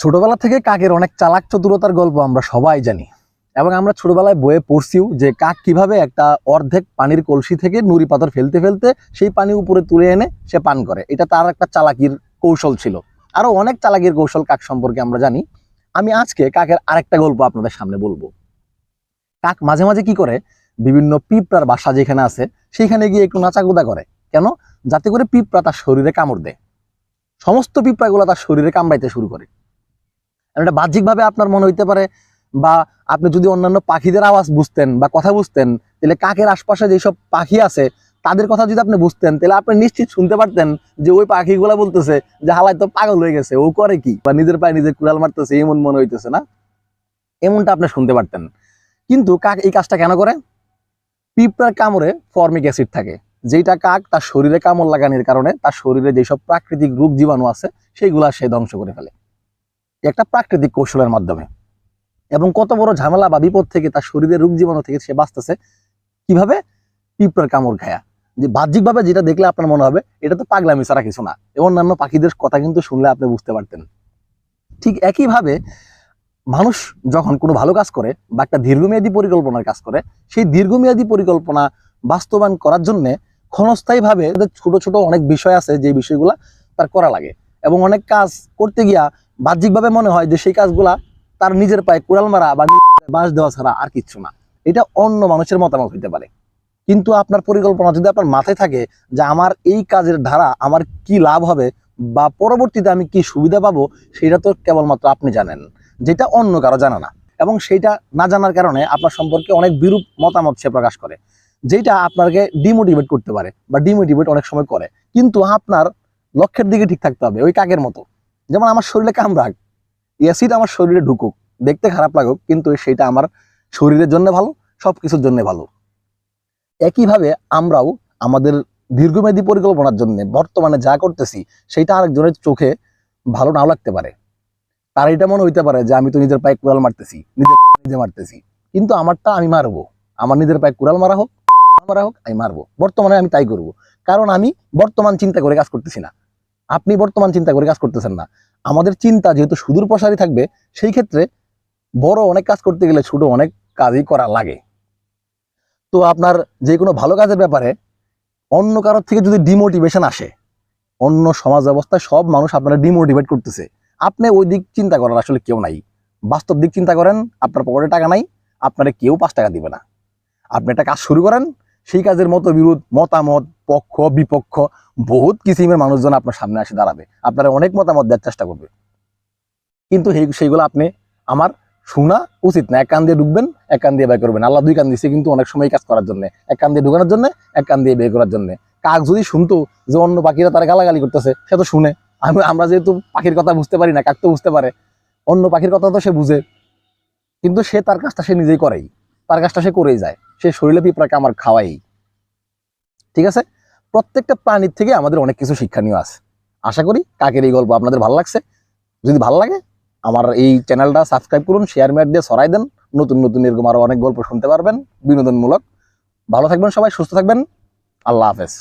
ছোটবেলা থেকে কাকের অনেক চালাক চতুরতার গল্প আমরা সবাই জানি এবং আমরা ছোটবেলায় বইয়ে পড়ছিও যে কাক কিভাবে একটা অর্ধেক পানির কলসি থেকে নুড়ি পাথর ফেলতে ফেলতে সেই পানি উপরে তুলে এনে সে পান করে। এটা তার একটা চালাকির কৌশল ছিল। আরো অনেক চালাকির কৌশল কাক সম্পর্কে আমরা জানি। আমি আজকে কাকের আরেকটা গল্প আপনাদের সামনে বলবো। কাক মাঝে মাঝে কি করে, বিভিন্ন পিঁপড়ার বাসা যেখানে আছে সেখানে গিয়ে একটু নাচাকুদা করে। কেন? যাতে করে পিঁপড়া তার শরীরে কামড় দেয়। সমস্ত পিঁপড়াগুলো তার শরীরে কামড়াইতে শুরু করে। এটা বাহ্যিকভাবে আপনার মনে হইতে পারে, বা আপনি যদি অন্যান্য পাখিদের আওয়াজ বুঝতেন বা কথা বুঝতেন, তাহলে কাকের আশপাশে যেসব পাখি আছে তাদের কথা যদি আপনি বুঝতেন, তাহলে আপনি নিশ্চিত শুনতে পারতেন যে ওই পাখিগুলা বলতেছে যে হালাই তো পাগল হয়ে গেছে, ও করে কি, বা নিজের পায়ে নিজে কুড়াল মারতেছে, এমন মনে হইতেছে না? এমনটা আপনি শুনতে পারতেন। কিন্তু কাক এই কাজটা কেন করে? পিঁপড়ার কামড়ে ফর্মিক অ্যাসিড থাকে, যেটা কাক তার শরীরে কামড় লাগানোর কারণে তার শরীরে যেসব প্রাকৃতিক রোগ জীবাণু আছে সেইগুলা সে ধ্বংস করে ফেলে একটা প্রাকৃতিক কৌশলের মাধ্যমে। এবং কত বড় ঝামেলা বা বিপদ থেকে, তার শরীরের রোগ জীবাণু থেকে সে বাঁচতেছে কিভাবে? পিঁপড়ার কামড় খায়া। যে বাহ্যিকভাবে যেটা দেখলে আপনার মনে হবে এটা তো পাগলামি ছাড়া কিছু না, অন্যান্য পাখিদের কথা কিন্তু শুনলে আপনি বুঝতে পারতেন। ঠিক একইভাবে মানুষ যখন কোনো ভালো কাজ করে বা একটা দীর্ঘমেয়াদী পরিকল্পনার কাজ করে, সেই দীর্ঘমেয়াদী পরিকল্পনা বাস্তবায়ন করার জন্য ক্ষণস্থায়ীভাবে ছোট ছোট অনেক বিষয় আছে যে বিষয়গুলা তার করা লাগে। এবং অনেক কাজ করতে গিয়া বাহ্যিকভাবে মনে হয় যে সেই কাজগুলা তার নিজের পায়ে কুড়াল মারা বা বাঁশ দেওয়া ছাড়া আর কিচ্ছু না। এটা অন্য মানুষের মতামত হইতে পারে, কিন্তু আপনার পরিকল্পনা যদি আপনার মাথায় থাকে যে আমার এই কাজের ধারা আমার কি লাভ হবে বা পরবর্তীতে আমি কি সুবিধা পাবো, সেটা তো কেবলমাত্র আপনি জানেন, যেটা অন্য কারো জানা না। এবং সেইটা না জানার কারণে আপনার সম্পর্কে অনেক বিরূপ মতামত সে প্রকাশ করে, যেটা আপনাকে ডিমোটিভেট করতে পারে বা ডিমোটিভেট অনেক সময় করে। কিন্তু আপনার লক্ষ্যের দিকে ঠিক থাকতে হবে, ওই কাকের মতো। যেমন আমার শরীরে কামড়াক, অ্যাসিড আমার শরীরে ঢুকুক, দেখতে খারাপ লাগুক, কিন্তু সেটা আমার শরীরের জন্য ভালো, সবকিছুর জন্য ভালো। একইভাবে আমরাও আমাদের দীর্ঘমেয়াদী পরিকল্পনার জন্য বর্তমানে যা করতেছি সেটা আরেকজনের চোখে ভালো নাও লাগতে পারে। তার এটা মনে হইতে পারে যে আমি তো নিজের পায়ে কুড়াল মারতেছি, নিজে মারতেছি, কিন্তু আমারটা আমি মারবো। আমার নিজের পায়ে কুড়াল মারা হোক আমি মারবো। বর্তমানে আমি তাই করব, কারণ আমি বর্তমান চিন্তা করে কাজ করতেছি না, আপনি বর্তমান চিন্তা করে কাজ করতেছেন না। আমাদের চিন্তা যেহেতু সুদূর প্রসারী থাকবে, সেই ক্ষেত্রে বড় অনেক কাজ করতে গেলে ছোট অনেক কাজই করা লাগে। তো আপনার যে কোনো ভালো কাজের ব্যাপারে অন্য কারোর থেকে যদি ডিমোটিভেশন আসে, অন্য সমাজ ব্যবস্থায় সব মানুষ আপনারা ডিমোটিভেট করতেছে, আপনি ওই দিক চিন্তা করার আসলে কেউ নাই। বাস্তব দিক চিন্তা করেন, আপনার পকেটে টাকা নাই, আপনারা কেউ 5 টাকা দিবে না। আপনি একটা কাজ শুরু করেন, সেই কাজের মতো বিরোধ মতামত, পক্ষ বিপক্ষ, বহুত কিসিমের মানুষজন আপনার সামনে এসে দাঁড়াবে, আপনারা অনেক মতামত দেওয়ার চেষ্টা করবে, কিন্তু সেইগুলো আপনি আমার শোনা উচিত না। এক কান দিয়ে ঢুকবেন, এক কান দিয়ে বের করবেন। আল্লাহ 2 কান দিচ্ছে কিন্তু অনেক সময় কাজ করার জন্য, এক কান দিয়ে ঢুকানোর জন্য, এক কান দিয়ে বের করার জন্য। কাক যদি শুনতো যে অন্য পাখিরা তারা গালাগালি করতেছে, সে তো শুনে। আমরা যেহেতু পাখির কথা বুঝতে পারি না, কাক তো বুঝতে পারে, অন্য পাখির কথা তো সে বুঝে, কিন্তু সে তার কাজটা সে নিজেই করেই, তার কাজটা সে করেই যায়, সে শরীরে পিঁপড়াকে আমার খাওয়াই। ঠিক আছে? প্রত্যেকটা প্রাণীর থেকে আমাদের অনেক কিছু শিক্ষণীয় আছে। আশা করি কাকের এই গল্প আপনাদের ভালো লাগছে। যদি ভালো লাগে আমার এই চ্যানেলটা সাবস্ক্রাইব করুন, শেয়ার মেয়ার দিয়ে ছড়াই দেন। নতুন নতুন এরকম আরো অনেক গল্প শুনতে পারবেন বিনোদনমূলক। ভালো থাকবেন সবাই, সুস্থ থাকবেন। আল্লাহ হাফেজ।